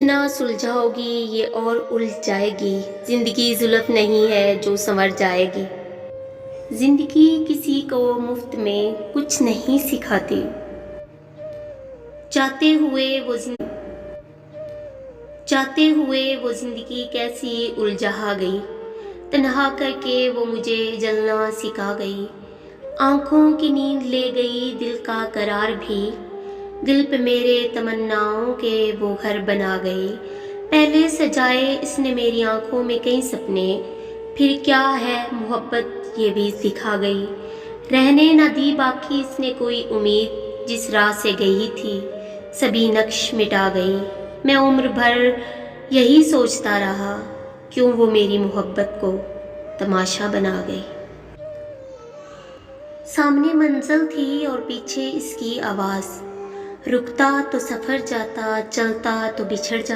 جتنا سلجھاؤ گی یہ اور الجھ جائے گی، زندگی زلف نہیں ہے جو سنور جائے گی۔ زندگی کسی کو مفت میں کچھ نہیں سکھاتی، چاہتے ہوئے وہ زندگی کیسی الجھا گئی، تنہا کر کے وہ مجھے جلنا سکھا گئی۔ آنکھوں کی نیند لے گئی دل کا قرار بھی، دل پہ میرے تمناؤں کے وہ گھر بنا گئی۔ پہلے سجائے اس نے میری آنکھوں میں کئی سپنے، پھر کیا ہے محبت یہ بھی سکھا گئی۔ رہنے نہ دی باقی اس نے کوئی امید، جس راہ سے گئی تھی سبھی نقش مٹا گئی۔ میں عمر بھر یہی سوچتا رہا، کیوں وہ میری محبت کو تماشا بنا گئی۔ سامنے منزل تھی اور پیچھے اس کی آواز، رکتا تو سفر جاتا، چلتا تو بچھڑ جاتا۔